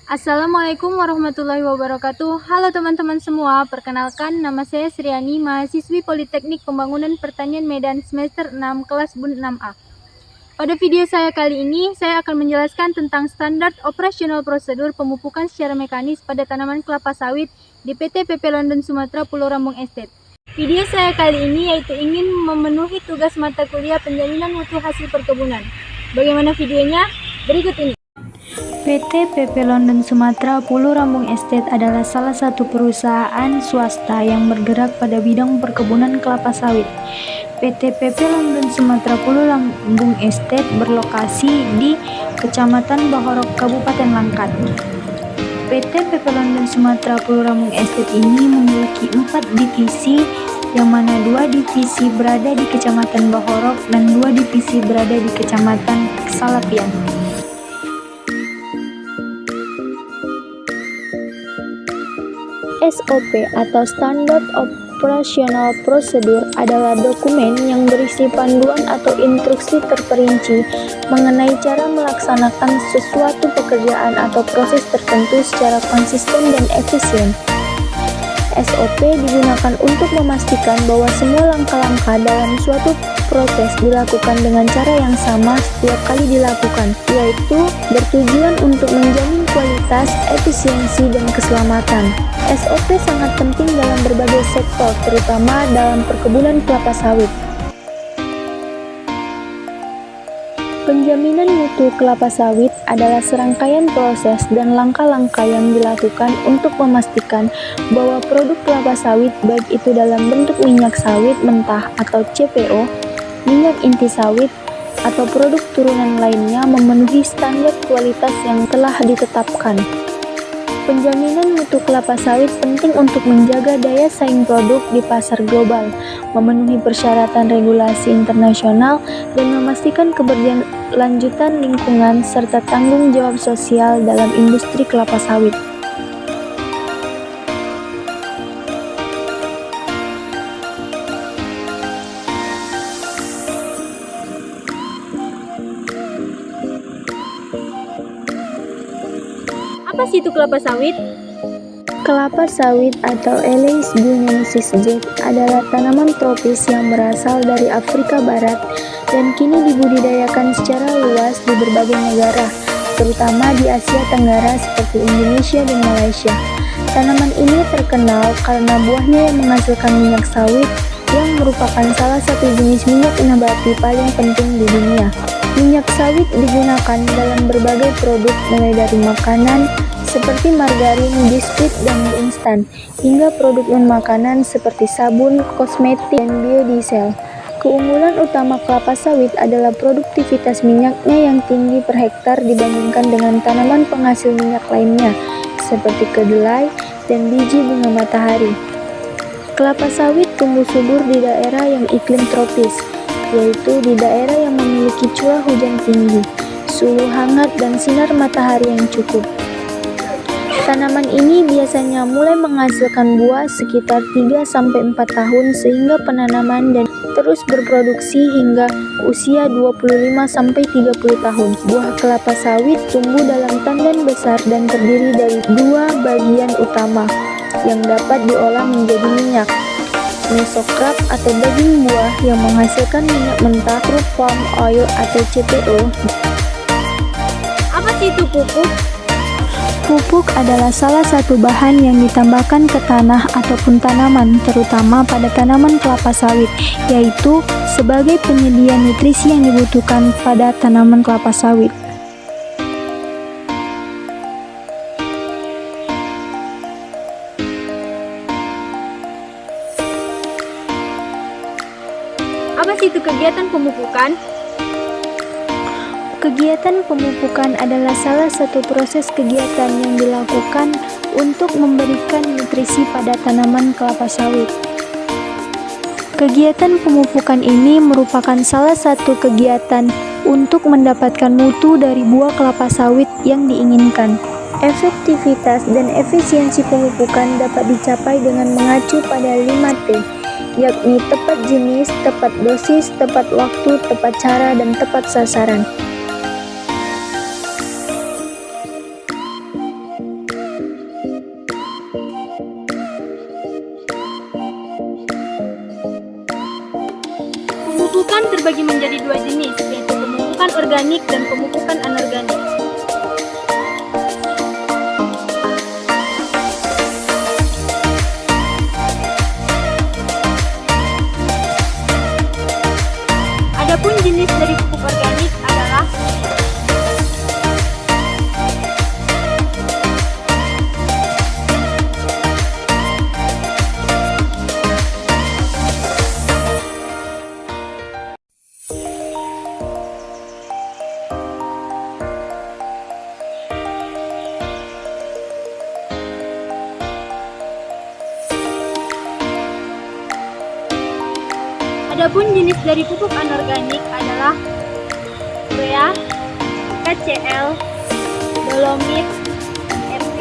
Assalamualaikum warahmatullahi wabarakatuh. Halo teman-teman semua, perkenalkan nama saya Sriani, mahasiswi Politeknik Pembangunan Pertanian Medan semester 6 kelas BUN 6A. Pada video saya kali ini, saya akan menjelaskan tentang standar operasional prosedur pemupukan secara mekanis pada tanaman kelapa sawit di PT PP London Sumatera Pulau Rambung Estate. Video saya kali ini yaitu ingin memenuhi tugas mata kuliah penjaminan mutu hasil perkebunan. Bagaimana videonya? Berikut ini. PT PP London Sumatera Pulau Rambung Estate adalah salah satu perusahaan swasta yang bergerak pada bidang perkebunan kelapa sawit. PT PP London Sumatera Pulau Rambung Estate berlokasi di Kecamatan Bahorok, Kabupaten Langkat. PT PP London Sumatera Pulau Rambung Estate ini memiliki 4 divisi, yang mana 2 divisi berada di Kecamatan Bahorok dan 2 divisi berada di Kecamatan Salapian. SOP atau Standard Operational Procedure adalah dokumen yang berisi panduan atau instruksi terperinci mengenai cara melaksanakan sesuatu pekerjaan atau proses tertentu secara konsisten dan efisien. SOP digunakan untuk memastikan bahwa semua langkah-langkah dalam suatu proses dilakukan dengan cara yang sama setiap kali dilakukan, yaitu bertujuan untuk menjamin kualitas, efisiensi, dan keselamatan. SOP sangat penting dalam berbagai sektor, terutama dalam perkebunan kelapa sawit. Penjaminan mutu kelapa sawit adalah serangkaian proses dan langkah-langkah yang dilakukan untuk memastikan bahwa produk kelapa sawit, baik itu dalam bentuk minyak sawit mentah atau CPO, minyak inti sawit, atau produk turunan lainnya memenuhi standar kualitas yang telah ditetapkan. Penjaminan mutu kelapa sawit penting untuk menjaga daya saing produk di pasar global, memenuhi persyaratan regulasi internasional, dan memastikan keberlanjutan lingkungan serta tanggung jawab sosial dalam industri kelapa sawit. Apa sih itu kelapa sawit? Kelapa sawit atau Elaeis guineensis Jack adalah tanaman tropis yang berasal dari Afrika Barat dan kini dibudidayakan secara luas di berbagai negara, terutama di Asia Tenggara seperti Indonesia dan Malaysia. Tanaman ini terkenal karena buahnya yang menghasilkan minyak sawit yang merupakan salah satu jenis minyak nabati paling penting di dunia. Minyak sawit digunakan dalam berbagai produk mulai dari makanan seperti margarin, biskuit, dan mie instan, hingga produk non-makanan seperti sabun, kosmetik, dan biodiesel. Keunggulan utama kelapa sawit adalah produktivitas minyaknya yang tinggi per hektar dibandingkan dengan tanaman penghasil minyak lainnya, seperti kedelai dan biji bunga matahari. Kelapa sawit tumbuh subur di daerah yang iklim tropis, yaitu di daerah yang memiliki curah hujan tinggi, suhu hangat, dan sinar matahari yang cukup. Tanaman ini biasanya mulai menghasilkan buah sekitar 3-4 tahun sehingga penanaman dan terus berproduksi hingga usia 25-30 tahun. Buah kelapa sawit tumbuh dalam tandan besar dan terdiri dari 2 bagian utama yang dapat diolah menjadi minyak. Mesocrop atau daging buah yang menghasilkan minyak mentah, crude palm oil atau CPO. Apa sih itu pupuk? Pupuk adalah salah satu bahan yang ditambahkan ke tanah ataupun tanaman, terutama pada tanaman kelapa sawit, yaitu sebagai penyedia nutrisi yang dibutuhkan pada tanaman kelapa sawit. Apa sih itu kegiatan pemupukan? Kegiatan pemupukan adalah salah satu proses kegiatan yang dilakukan untuk memberikan nutrisi pada tanaman kelapa sawit. Kegiatan pemupukan ini merupakan salah satu kegiatan untuk mendapatkan mutu dari buah kelapa sawit yang diinginkan. Efektivitas dan efisiensi pemupukan dapat dicapai dengan mengacu pada 5T, yakni tepat jenis, tepat dosis, tepat waktu, tepat cara, dan tepat sasaran. terbagi menjadi dua jenis, yaitu pemupukan organik dan pemupukan anorganik. Adapun jenis dari pupuk organik adalah Adapun jenis dari pupuk anorganik adalah urea, KCl, dolomit, MP.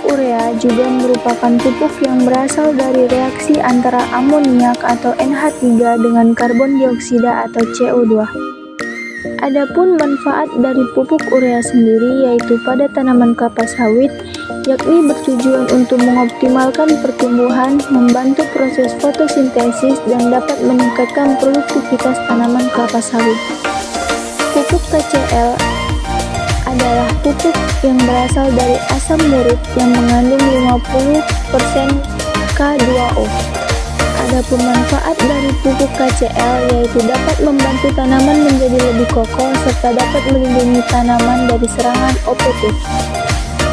Urea juga merupakan pupuk yang berasal dari reaksi antara amoniak atau NH3 dengan karbon dioksida atau CO2. Adapun manfaat dari pupuk urea sendiri yaitu pada tanaman kelapa sawit, yakni bertujuan untuk mengoptimalkan pertumbuhan, membantu proses fotosintesis, dan dapat meningkatkan produktivitas tanaman kelapa sawit. Pupuk KCl adalah pupuk yang berasal dari asam murut yang mengandung 50% K2O. Adapun manfaat dari pupuk KCl yaitu dapat membantu tanaman menjadi lebih kokoh serta dapat melindungi tanaman dari serangan OPT.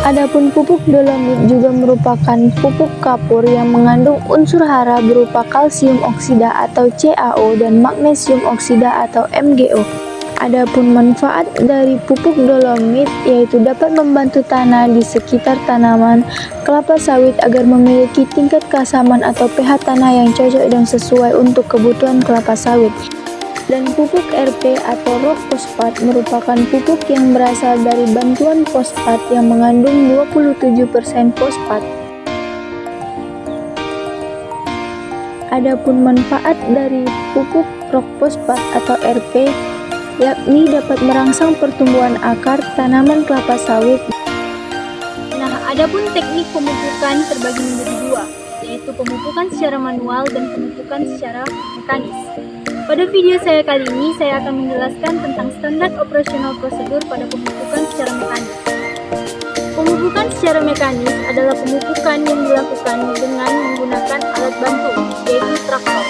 Adapun pupuk dolomit juga merupakan pupuk kapur yang mengandung unsur hara berupa kalsium oksida atau CaO dan magnesium oksida atau MgO. Adapun manfaat dari pupuk dolomit yaitu dapat membantu tanah di sekitar tanaman kelapa sawit agar memiliki tingkat keasaman atau pH tanah yang cocok dan sesuai untuk kebutuhan kelapa sawit. Dan pupuk RP atau rock fosfat merupakan pupuk yang berasal dari bantuan fosfat yang mengandung 27% fosfat. Adapun manfaat dari pupuk rock fosfat atau RP yakni dapat merangsang pertumbuhan akar tanaman kelapa sawit. Nah, adapun teknik pemupukan terbagi menjadi dua, yaitu pemupukan secara manual dan pemupukan secara mekanis. Pada video saya kali ini, saya akan menjelaskan tentang standar operasional prosedur pada pemupukan secara mekanis. Pemupukan secara mekanis adalah pemupukan yang dilakukan dengan menggunakan alat bantu, yaitu traktor.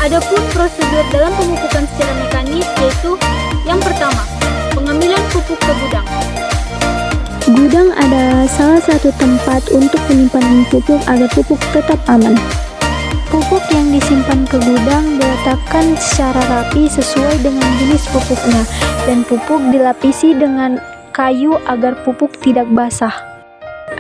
Adapun prosedur dalam pemupukan secara mekanis yaitu yang pertama, pengambilan pupuk ke gudang. Gudang adalah salah satu tempat untuk penyimpanan pupuk agar pupuk tetap aman. Pupuk yang disimpan ke gudang diletakkan secara rapi sesuai dengan jenis pupuknya, dan pupuk dilapisi dengan kayu agar pupuk tidak basah.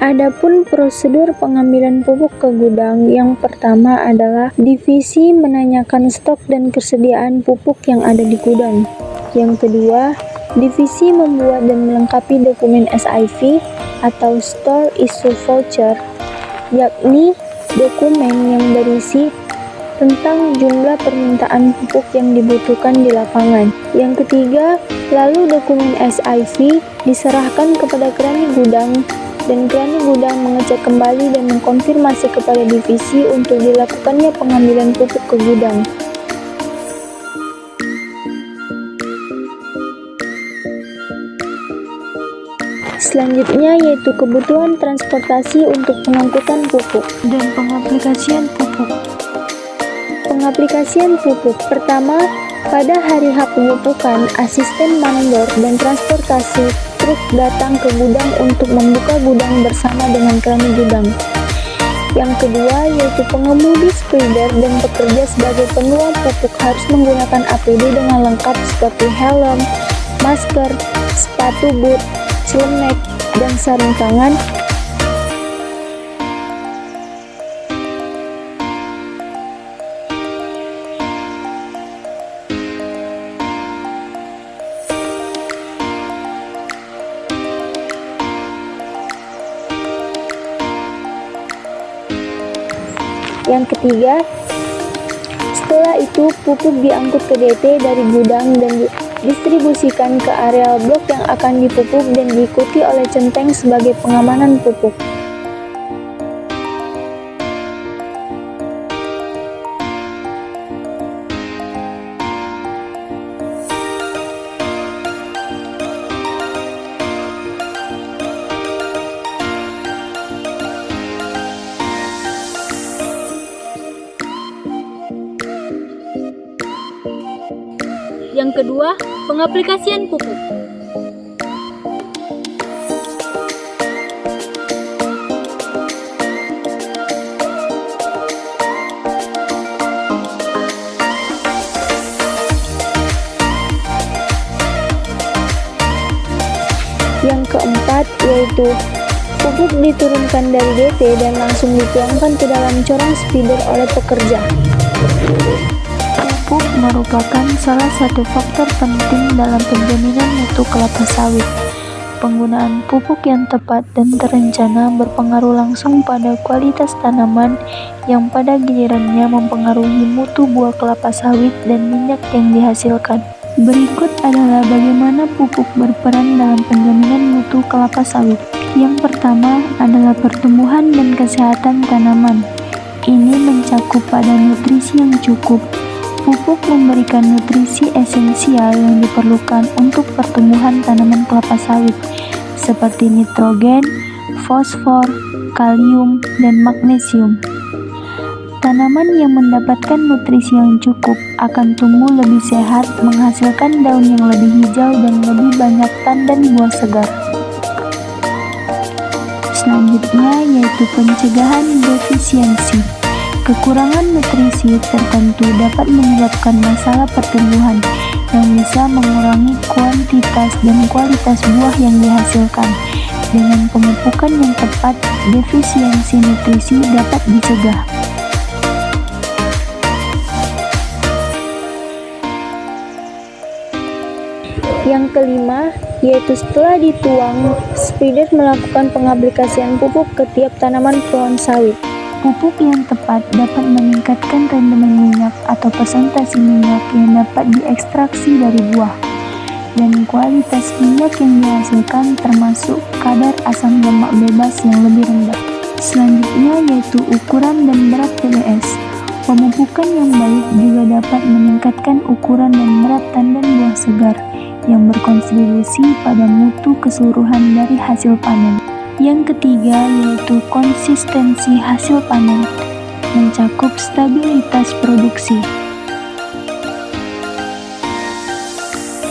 Adapun prosedur pengambilan pupuk ke gudang, yang pertama adalah divisi menanyakan stok dan kesediaan pupuk yang ada di gudang. Yang kedua, divisi membuat dan melengkapi dokumen SIV atau Store Issue Voucher, yakni dokumen yang berisi tentang jumlah permintaan pupuk yang dibutuhkan di lapangan. Yang ketiga, lalu dokumen SIV diserahkan kepada kerani gudang dan kerani gudang mengecek kembali dan mengkonfirmasi kepada divisi untuk dilakukannya pengambilan pupuk ke gudang. Selanjutnya yaitu kebutuhan transportasi untuk pengangkutan pupuk dan pengaplikasian pupuk. Pengaplikasian pupuk pertama, pada hari H pemupukan, asisten mandor dan transportasi truk datang ke gudang untuk membuka gudang bersama dengan kerani gudang. Yang kedua yaitu pengemudi spreader dan pekerja sebagai penuang pupuk harus menggunakan APD dengan lengkap seperti helm, masker, sepatu boot, celemek, dan sarung tangan. Yang ketiga, setelah itu pupuk diangkut ke DT dari gudang dan didistribusikan ke areal blok yang akan dipupuk dan diikuti oleh centeng sebagai pengamanan pupuk. Yang kedua, pengaplikasian pupuk. Yang keempat yaitu pupuk diturunkan dari DT dan langsung dituangkan ke dalam corong spider oleh pekerja. Pupuk merupakan salah satu faktor penting dalam penjaminan mutu kelapa sawit. Penggunaan pupuk yang tepat dan terencana berpengaruh langsung pada kualitas tanaman yang pada gilirannya mempengaruhi mutu buah kelapa sawit dan minyak yang dihasilkan. Berikut adalah bagaimana pupuk berperan dalam penjaminan mutu kelapa sawit. Yang pertama adalah pertumbuhan dan kesehatan tanaman. Ini mencakup pada nutrisi yang cukup. Pupuk memberikan nutrisi esensial yang diperlukan untuk pertumbuhan tanaman kelapa sawit, seperti nitrogen, fosfor, kalium, dan magnesium. Tanaman yang mendapatkan nutrisi yang cukup akan tumbuh lebih sehat, menghasilkan daun yang lebih hijau dan lebih banyak tandan buah segar. Selanjutnya yaitu pencegahan defisiensi. Kekurangan nutrisi tertentu dapat menyebabkan masalah pertumbuhan yang bisa mengurangi kuantitas dan kualitas buah yang dihasilkan. Dengan pemupukan yang tepat, defisiensi nutrisi dapat dicegah. Yang kelima, yaitu setelah dituang, spider melakukan pengaplikasian pupuk ke tiap tanaman pohon sawit. Pupuk yang tepat dapat meningkatkan rendemen minyak atau persentase minyak yang dapat diekstraksi dari buah, dan kualitas minyak yang dihasilkan termasuk kadar asam lemak bebas yang lebih rendah. Selanjutnya yaitu ukuran dan berat TBS. Pemupukan yang baik juga dapat meningkatkan ukuran dan berat tandan buah segar, yang berkontribusi pada mutu keseluruhan dari hasil panen. Yang ketiga yaitu konsistensi hasil panen, mencakup stabilitas produksi.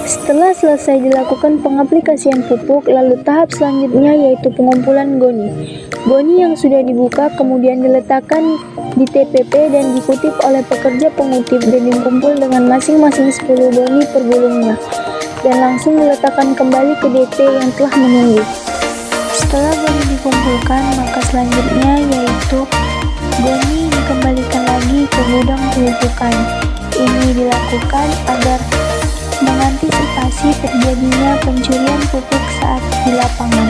Setelah selesai dilakukan pengaplikasian pupuk, lalu tahap selanjutnya yaitu pengumpulan goni. Goni yang sudah dibuka kemudian diletakkan di TPP dan dikutip oleh pekerja pengutip dan dikumpul dengan masing-masing 10 goni per gulungnya, dan langsung diletakkan kembali ke DT yang telah menunggu. Setelah goni dikumpulkan, maka selanjutnya yaitu goni dikembalikan lagi ke gudang pemupukan. Ini dilakukan agar mengantisipasi terjadinya pencurian pupuk saat di lapangan.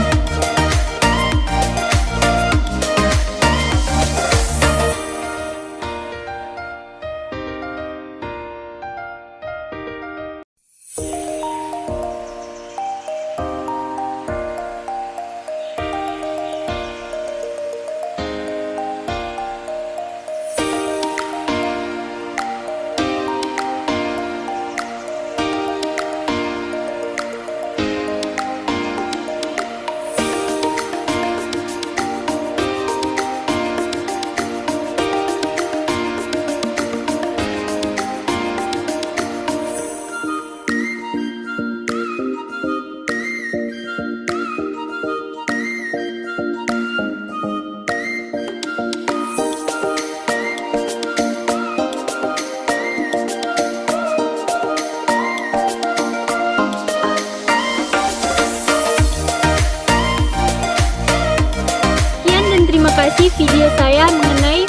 Terima kasih video saya mengenai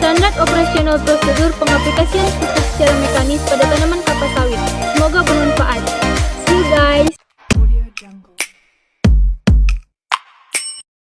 standar operasional prosedur pengaplikasian pupuk secara mekanis pada tanaman kelapa sawit. Semoga bermanfaat. See you guys.